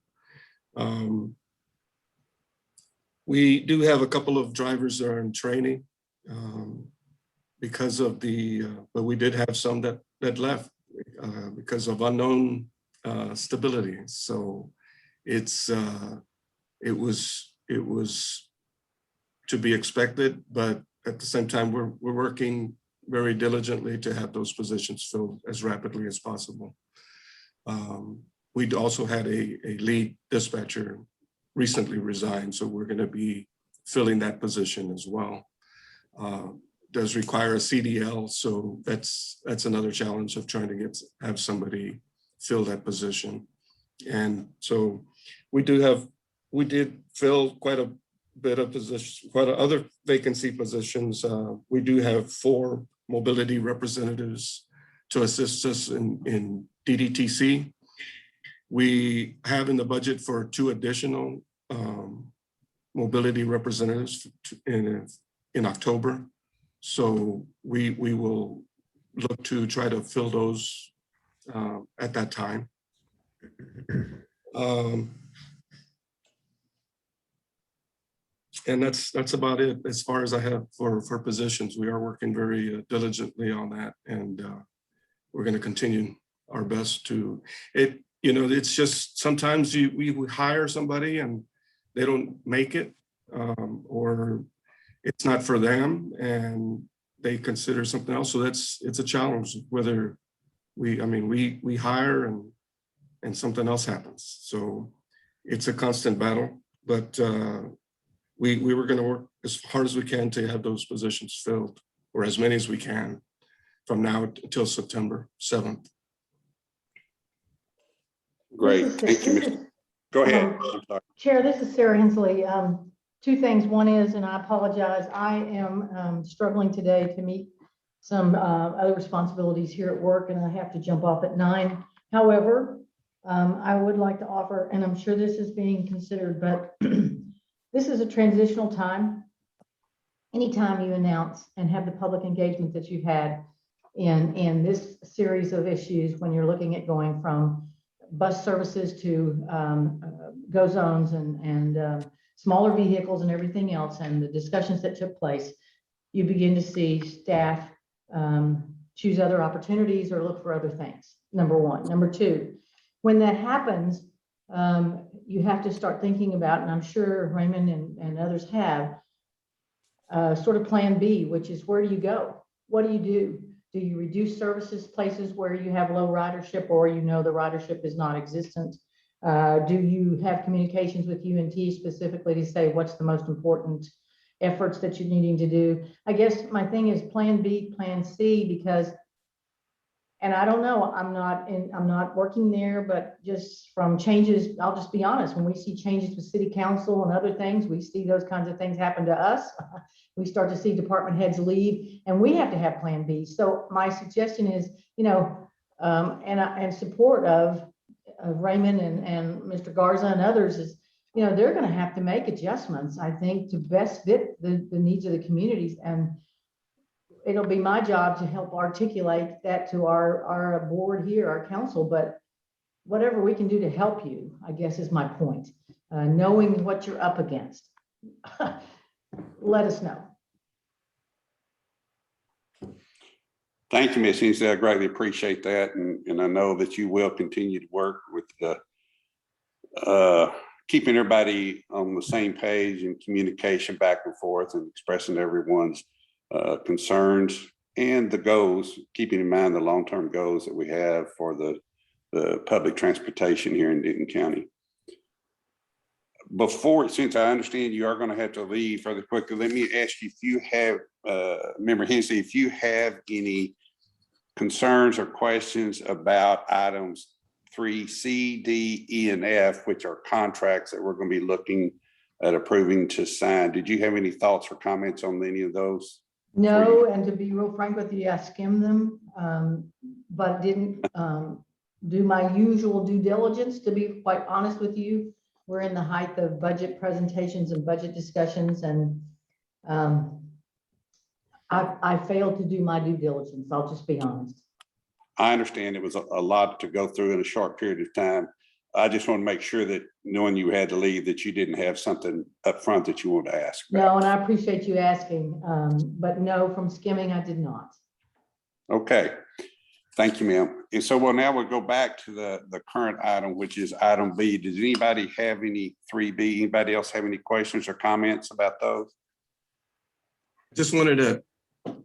We do have a couple of drivers that are in training because of but we did have some that left because of unknown stability. So it was to be expected, but at the same time, we're working very diligently to have those positions filled as rapidly as possible. We'd also had a lead dispatcher recently resign, so we're going to be filling that position as well. Does require a CDL, so that's another challenge of trying to have somebody fill that position. And so we did fill quite a bit of positions, quite other vacancy positions. We do have 4 mobility representatives to assist us in DDTC. We have in the budget for 2 additional mobility representatives in October. So we will look to try to fill those at that time. And that's about it as far as I have for positions. We are working very diligently on that, and we're going to continue our best to it. It's just sometimes we hire somebody and they don't make it, or it's not for them and they consider something else. So it's a challenge whether we hire and something else happens. So it's a constant battle, but we were going to work as hard as we can to have those positions filled, or as many as we can from now until September 7th. Great, thank you, Mr. Go ahead. I'm sorry. Chair, this is Sarah Hensley. 2 things. One is, and I apologize, I am struggling today to meet some other responsibilities here at work, and I have to jump off at 9. However, I would like to offer, and I'm sure this is being considered, but this is a transitional time. Anytime you announce and have the public engagement that you've had in this series of issues, when you're looking at going from bus services to go zones and smaller vehicles and everything else, and the discussions that took place, you begin to see staff choose other opportunities or look for other things, number 1. Number 2, when that happens, you have to start thinking about, and I'm sure Raymond and others have, sort of plan B, which is, where do you go? What do you do? Do you reduce services places where you have low ridership or you know the ridership is non-existent? Do you have communications with UNT specifically to say what's the most important efforts that you're needing to do? I guess my thing is plan B, plan C, because, and I don't know, I'm not working there, but just from changes, I'll just be honest, when we see changes with city council and other things, we see those kinds of things happen to us. We start to see department heads leave and we have to have plan B. So my suggestion is, and support of Raymond and Mr. Garza and others is, they're going to have to make adjustments, I think, to best fit the needs of the communities. And it'll be my job to help articulate that to our board here, our council, but whatever we can do to help you, I guess is my point. Knowing what you're up against, let us know. Thank you, Ms. Hensley. I greatly appreciate that. And I know that you will continue to work with keeping everybody on the same page and communication back and forth and expressing everyone's concerns and the goals, keeping in mind the long-term goals that we have for the public transportation here in Denton County. Since I understand you are going to have to leave further quickly, let me ask you if you have, Member Hensley, if you have any concerns or questions about items 3C, D, E, and F, which are contracts that we're going to be looking at approving to sign. Did you have any thoughts or comments on any of those? No, and to be real frank with you, I skimmed them, but didn't do my usual due diligence, to be quite honest with you. We're in the height of budget presentations and budget discussions, and I failed to do my due diligence. I'll just be honest. I understand it was a lot to go through in a short period of time. I just want to make sure that knowing you had to leave, that you didn't have something up front that you want to ask about. No, and I appreciate you asking, but no, from skimming, I did not. Okay, thank you, ma'am. And so now we'll go back to the current item, which is item B. Does anybody have any 3B? Anybody else have any questions or comments about those? Just wanted to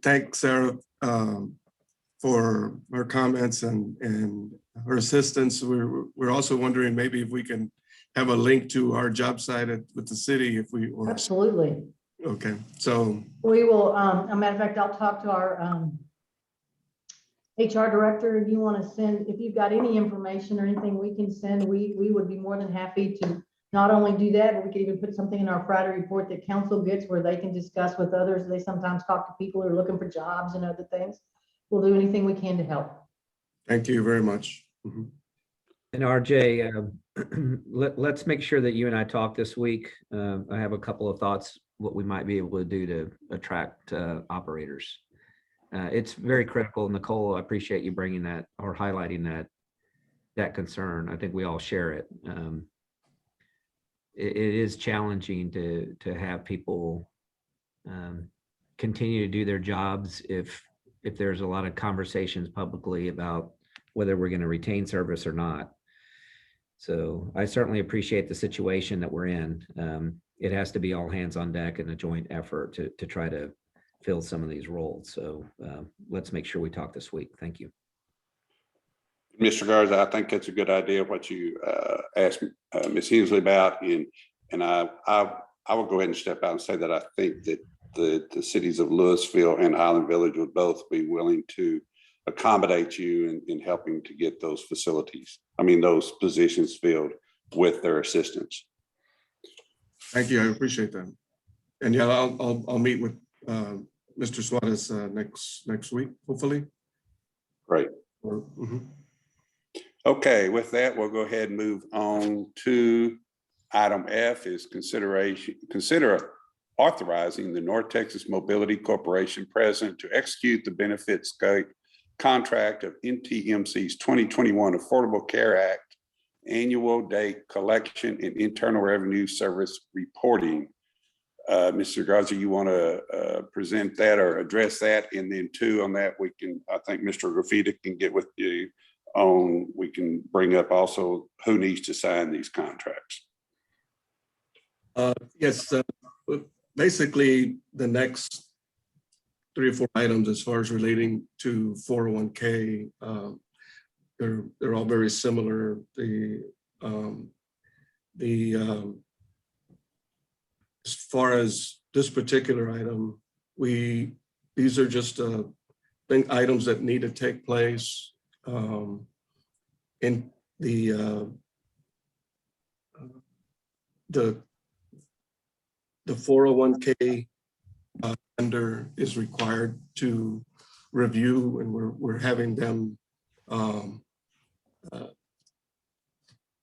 thank Sarah for her comments and her assistance. We're also wondering maybe if we can have a link to our job site with the city Absolutely. Okay, so. We will, a matter of fact, I'll talk to our HR director. If you want to send, if you've got any information or anything we can send, we would be more than happy to not only do that, but we could even put something in our Friday report that council gets where they can discuss with others. They sometimes talk to people who are looking for jobs and other things. We'll do anything we can to help. Thank you very much. And RJ, let's make sure that you and I talk this week. I have a couple of thoughts, what we might be able to do to attract operators. It's very critical. Nicole, I appreciate you bringing that or highlighting that concern. I think we all share it. It is challenging to have people continue to do their jobs if there's a lot of conversations publicly about whether we're going to retain service or not. So I certainly appreciate the situation that we're in. It has to be all hands on deck and a joint effort to try to fill some of these roles. So let's make sure we talk this week. Thank you. Mr. Garza, I think that's a good idea what you asked Ms. Hensley about. And I will go ahead and step out and say that I think that the cities of Louisville and Island Village would both be willing to accommodate you in helping to get those those positions filled with their assistance. Thank you. I appreciate that. And yeah, I'll meet with Mr. Suarez next week, hopefully. Great. Okay, with that, we'll go ahead and move on to item F is consider authorizing the North Texas Mobility Corporation president to execute the benefits contract of NTMC's 2021 Affordable Care Act annual date collection and internal revenue service reporting. Mr. Garza, you want to present that or address that? And then two on that, I think Mr. Graffita can get with you on, we can bring up also who needs to sign these contracts. Yes, basically the 3 or 4 items as far as relating to 401k. They're all very similar. As far as this particular item, these are just items that need to take place in the 401k vendor is required to review, and we're having them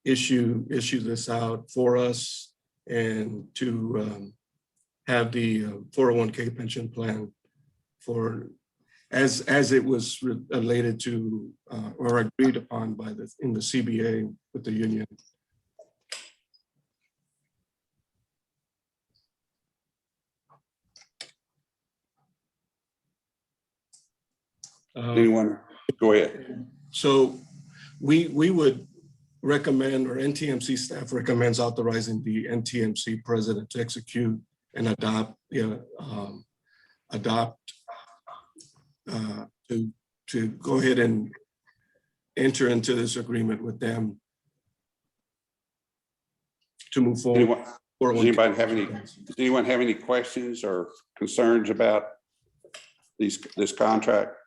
issue this out for us, and to have the 401k pension plan for as it was related to or agreed upon by in the CBA with the union. Anyone? Go ahead. So we would recommend, or NTMC staff recommends, authorizing the NTMC president to execute and adopt to go ahead and enter into this agreement with them to move forward. Does anyone have any questions or concerns about this contract?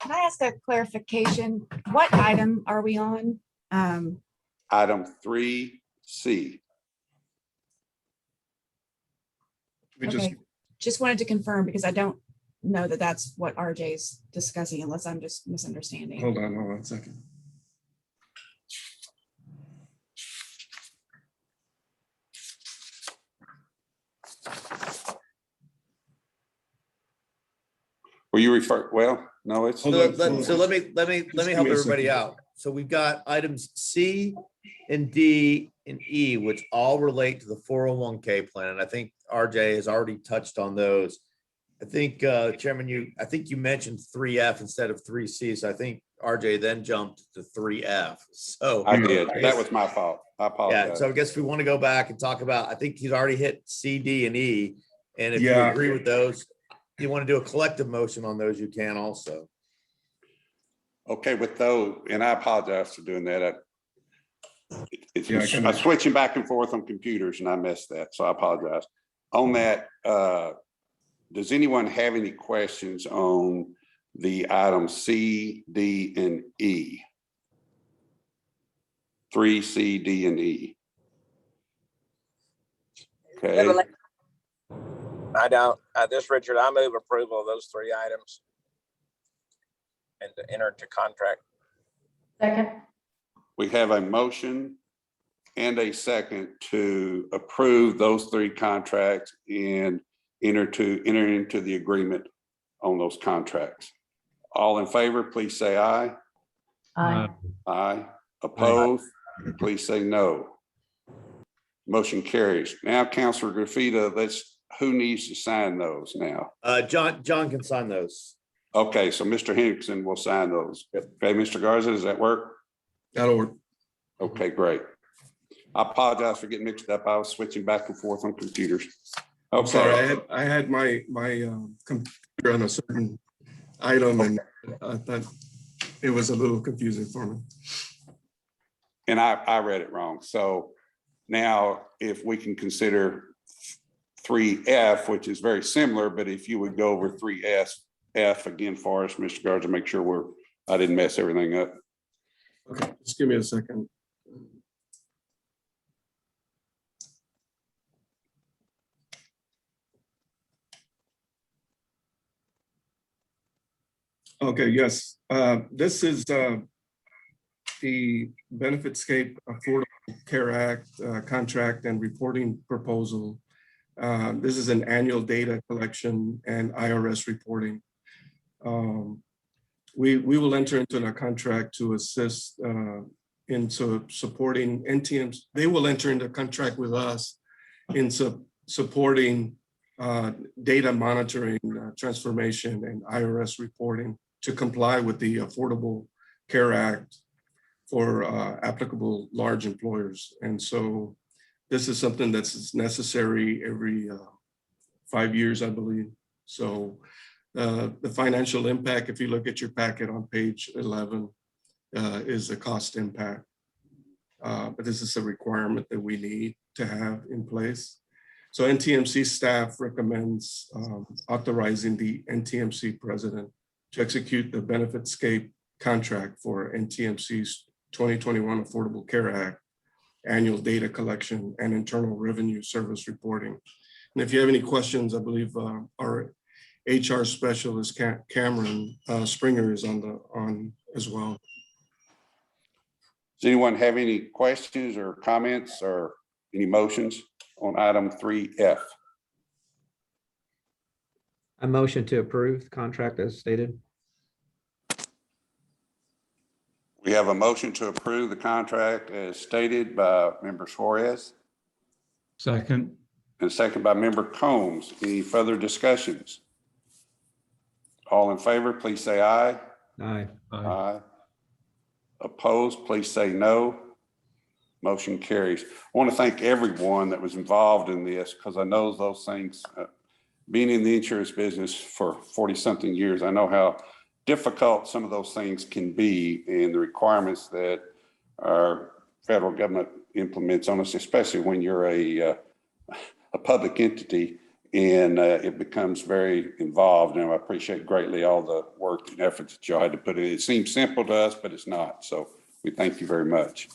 Can I ask a clarification? What item are we on? Item 3C. Okay, just wanted to confirm because I don't know that that's what RJ's discussing unless I'm just misunderstanding. Hold on one second. Will you refer, well, no, it's. So let me help everybody out. So we've got items C and D and E, which all relate to the 401k plan. And I think RJ has already touched on those. I think, Chairman, I think you mentioned 3F instead of 3C. So I think RJ then jumped to 3F. So I did. That was my fault. I apologize. yeah, so I guess we want to go back and talk about, I think he's already hit C, D, and E. And if you Yeah. agree with those, you want to do a collective motion on those, you can also. Okay, with those, and I apologize for doing that. Yeah, I'm switching back and forth on computers and I missed that, so I apologize. On that, does anyone have any questions on the items C, D, and E? 3C, D, and E. Okay. I don't, this Richard, I move approval of those 3 items and to enter into contract. Second. We have a motion and a second to approve those 3 contracts and enter into the agreement on those contracts. All in favor, please say aye. Aye. Aye. Opposed, please say no. Motion carries. Now, Councilor Graffita, who needs to sign those now? John can sign those. Okay, so Mr. Henderson will sign those. Okay, Mr. Garza, does that work? That'll work. Okay, great. I apologize for getting mixed up. I was switching back and forth on computers. I'm sorry, Okay, I had my computer on a certain item, and I thought it was a little confusing for me. and I read it wrong. So now if we can consider 3F, which is very similar, but if you would go over 3F again for us, Mr. Garza, make sure I didn't mess everything up. Okay, just give me a second. Okay, yes, this is the Benefitscape Affordable Care Act contract and reporting proposal. This is an annual data collection and IRS reporting. We will enter into a contract to assist into supporting NTMC. They will enter into a contract with us in supporting data monitoring, transformation, and IRS reporting to comply with the Affordable Care Act for applicable large employers. And so this is something that's necessary every 5 years, I believe. So the financial impact, if you look at your packet on page 11, is the cost impact. But this is a requirement that we need to have in place. So NTMC staff recommends authorizing the NTMC president to execute the Benefitscape contract for NTMC's 2021 Affordable Care Act annual data collection and internal revenue service reporting. And if you have any questions, I believe our HR specialist, Cameron Springer, is on as well. Does anyone have any questions or comments or any motions on item 3F? A motion to approve the contract as stated. We have a motion to approve the contract as stated by Member Suarez Second. and a second by Member Combs. Any further discussions? All in favor, please say aye. Aye. Aye. Opposed, please say no. Motion carries. I want to thank everyone that was involved in this because I know those things, being in the insurance business for 40-something years, I know how difficult some of those things can be and the requirements that our federal government implements on us, especially when you're a public entity and it becomes very involved. And I appreciate greatly all the work and efforts that y'all had to put in. It seems simple to us, but it's not. So we thank you very much.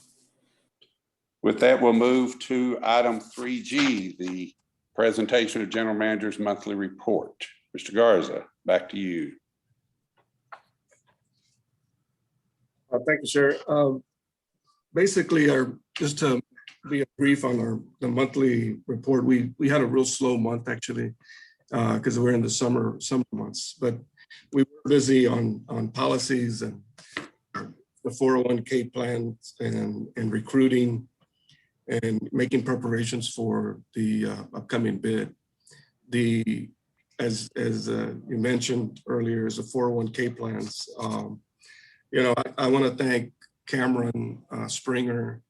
With that, we'll move to item 3G, the presentation of General Manager's monthly report. Mr. Garza, back to you. Thank you, sir. Basically, just to be brief on the monthly report, we had a real slow month actually, because we're in the summer months, but we were busy on policies and the 401k plans and recruiting and making preparations for the upcoming bid. As you mentioned earlier, is the 401k plans. I want to thank Cameron Springer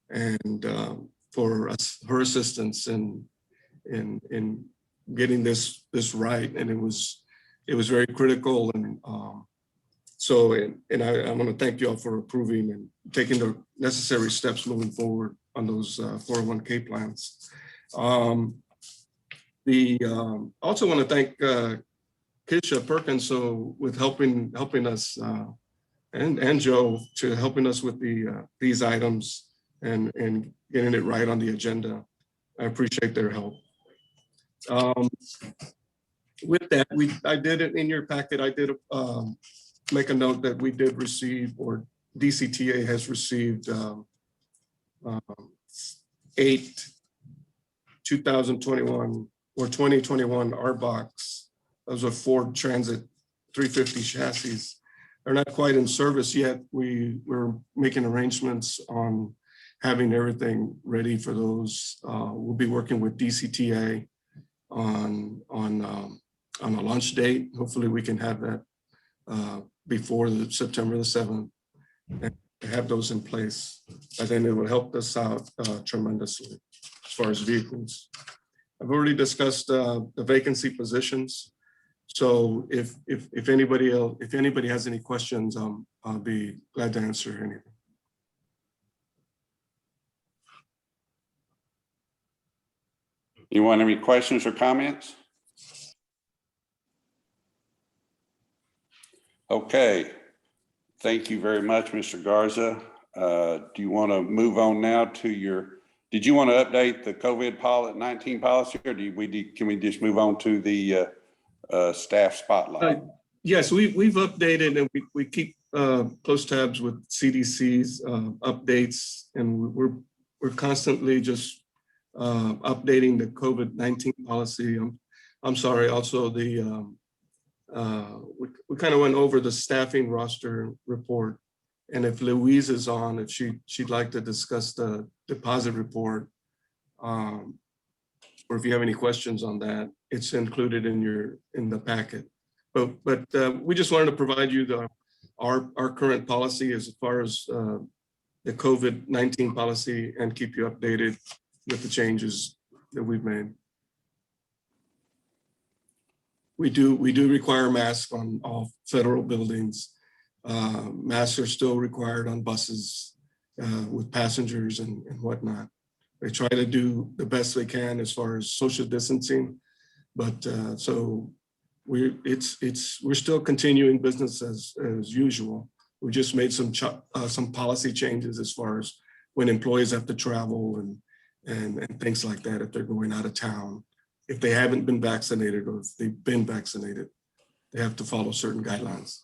and for her assistance in getting this right, and it was very critical, and I want to thank you all for approving and taking the necessary steps moving forward on those 401k plans. Also want to thank Keisha Perkins with helping us. And Joe to helping us with these items and getting it right on the agenda. I appreciate their help. With that, I did it in your packet. I did make a note that we did receive, or DCTA has received 8 2021 or 2021 RBOX. Those are Ford Transit 350 chassis. They're not quite in service yet. We're making arrangements on having everything ready for those. We'll be working with DCTA on a launch date. Hopefully we can have that before September the 7th and have those in place. And then it will help us out tremendously as far as vehicles. I've already discussed the vacancy positions. So if anybody has any questions, I'll be glad to answer anything. You want any questions or comments? Okay. Thank you very much, Mr. Garza. Do you want to move on now to did you want to update the COVID-19 policy, or can we just move on to the staff spotlight? Yes, we've updated, and we keep close tabs with CDC's updates, and we're constantly just updating the COVID-19 policy. I'm sorry. Also, we kind of went over the staffing roster report, and if Louise is on, if she'd like to discuss the deposit report, or if you have any questions on that, it's included in the packet. But we just wanted to provide you our current policy as far as the COVID-19 policy and keep you updated with the changes that we've made. we do require masks on all federal buildings. Masks are still required on buses with passengers and whatnot. They try to do the best they can as far as social distancing, but so we're still continuing business as usual. We just made some policy changes as far as when employees have to travel and things like that if they're going out of town. If they haven't been vaccinated or if they've been vaccinated, they have to follow certain guidelines.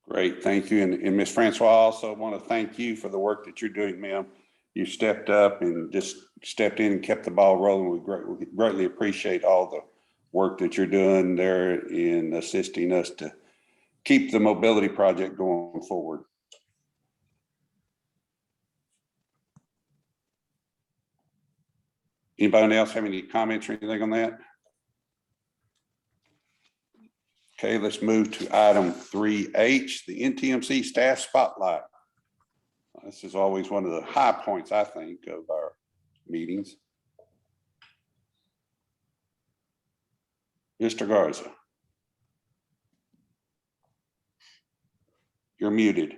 Great, thank you. And Ms. Francois, I also want to thank you for the work that you're doing, ma'am. You stepped up and just stepped in and kept the ball rolling. We greatly appreciate all the work that you're doing there in assisting us to keep the mobility project going forward. Anybody else have any comments or anything on that? Okay, let's move to item 3H, the NTMC staff spotlight. This is always one of the high points, I think, of our meetings. Mr. Garza. You're muted.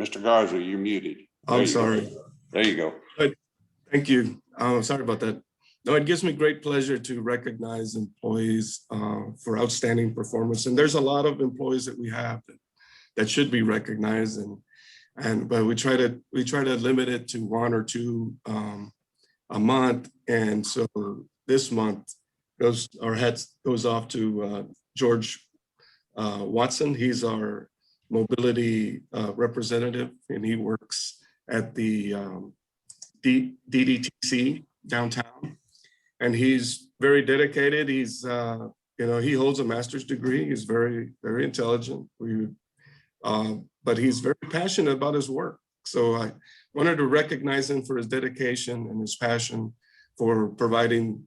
Mr. Garza, you're muted. I'm sorry. There you go. Thank you. Sorry about that. No, it gives me great pleasure to recognize employees for outstanding performance. And there's a lot of employees that we have that should be recognized, but we try to limit it to 1 or 2 a month. And so this month our heads goes off to George Watson. He's our mobility representative, and he works at the DDTC downtown, and he's very dedicated. He's he holds a master's degree. He's very, very intelligent. But he's very passionate about his work. So I wanted to recognize him for his dedication and his passion for providing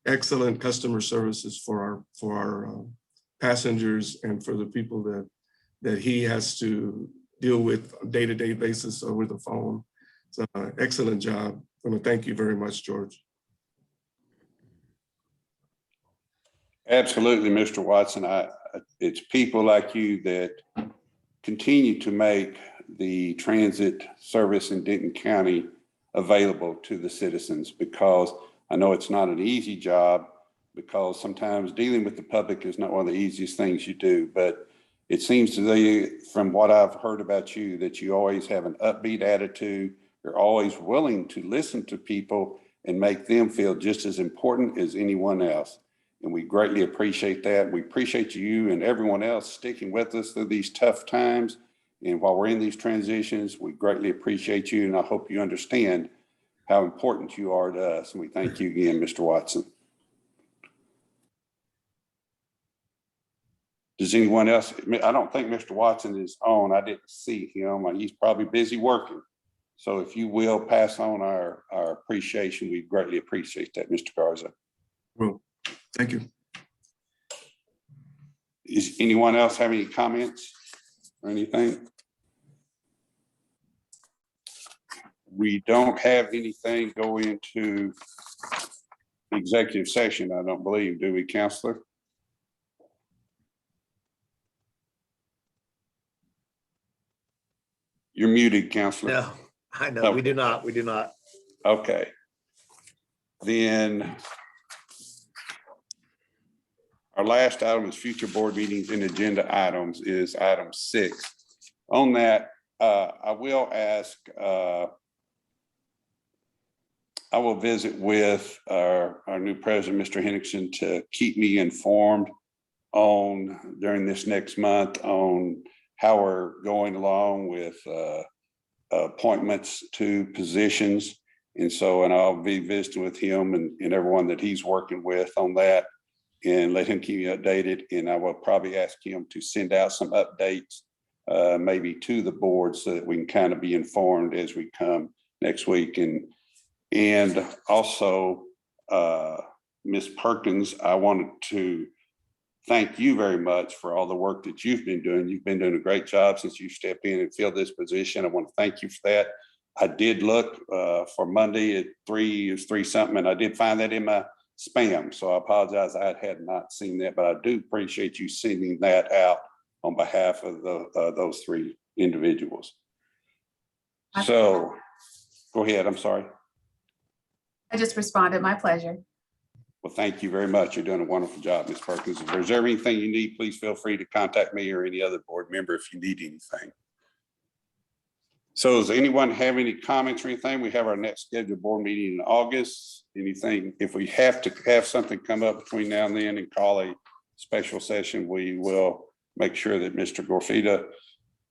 excellent customer services for our passengers and for the people that he has to deal with on a day-to-day basis over the phone. So excellent job. I want to thank you very much, George. Absolutely, Mr. Watson. It's people like you that continue to make the transit service in Denton County available to the citizens, because I know it's not an easy job, because sometimes dealing with the public is not one of the easiest things you do. But it seems to me, from what I've heard about you, that you always have an upbeat attitude. You're always willing to listen to people and make them feel just as important as anyone else. And we greatly appreciate that. We appreciate you and everyone else sticking with us through these tough times. And while we're in these transitions, we greatly appreciate you. And I hope you understand how important you are to us. And we thank you again, Mr. Watson. Does anyone else? I don't think Mr. Watson is on. I didn't see him. He's probably busy working. So if you will pass on our appreciation, we greatly appreciate that, Mr. Garza. Well, thank you. Is anyone else have any comments or anything? We don't have anything go into executive session, I don't believe, do we, Counselor? You're muted, Counselor. No, I know, we do not. Okay. Then our last item is future board meetings and agenda items is item 6. On that, I will ask, I will visit with our new president, Mr. Henriksen, to keep me informed during this next month on how we're going along with appointments to positions. And I'll be visiting with him and everyone that he's working with on that, and let him keep me updated. And I will probably ask him to send out some updates maybe to the board so that we can kind of be informed as we come next week. And also, Ms. Perkins, I wanted to thank you very much for all the work that you've been doing. You've been doing a great job since you stepped in and filled this position. I want to thank you for that. I did look for Monday at 3 something, and I did find that in my spam. So I apologize, I had not seen that, but I do appreciate you sending that out on behalf of those three individuals. So, go ahead, I'm sorry. I just responded, my pleasure. Well, thank you very much. You're doing a wonderful job, Ms. Perkins. If there's ever anything you need, please feel free to contact me or any other board member if you need anything. So does anyone have any comments or anything? We have our next scheduled board meeting in August. Anything, if we have to have something come up between now and then and call a special session, we will make sure that Mr. Gorfita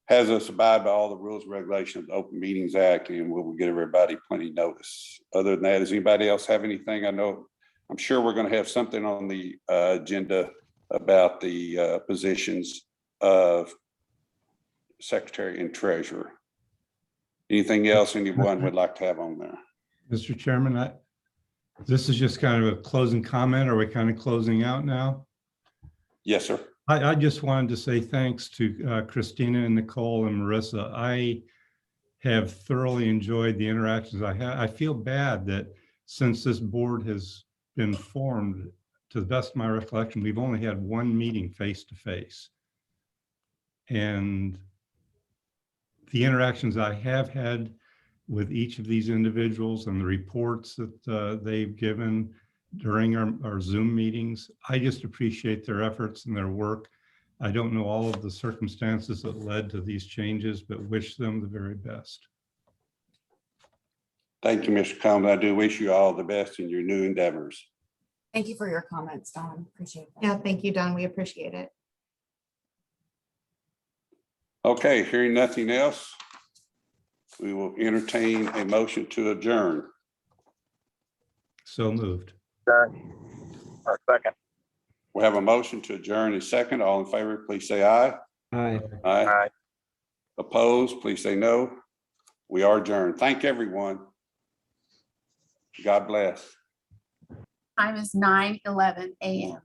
has us abide by all the rules and regulations of the Open Meetings Act, and we'll get everybody plenty of notice. Other than that, does anybody else have anything? I'm sure we're going to have something on the agenda about the positions of secretary and treasurer. Anything else anyone would like to have on there? Mr. Chairman, this is just kind of a closing comment. Are we kind of closing out now? Yes, sir. I just wanted to say thanks to Christina and Nicole and Marissa. I have thoroughly enjoyed the interactions I had. I feel bad that since this board has been formed, to the best of my recollection, we've only had one meeting face to face. And the interactions I have had with each of these individuals and the reports that they've given during our Zoom meetings, I just appreciate their efforts and their work. I don't know all of the circumstances that led to these changes, but wish them the very best. Thank you, Mr. Combs. I do wish you all the best in your new endeavors. Thank you for your comments, Don. Appreciate that. Yeah, thank you, Don. We appreciate it. Okay, hearing nothing else, we will entertain a motion to adjourn. So moved. Adjourn. Or second. We have a motion to adjourn in second. All in favor, please say aye. Aye. Aye. Aye. Opposed, please say no. We are adjourned. Thank everyone. God bless. Time is 9:11 a.m.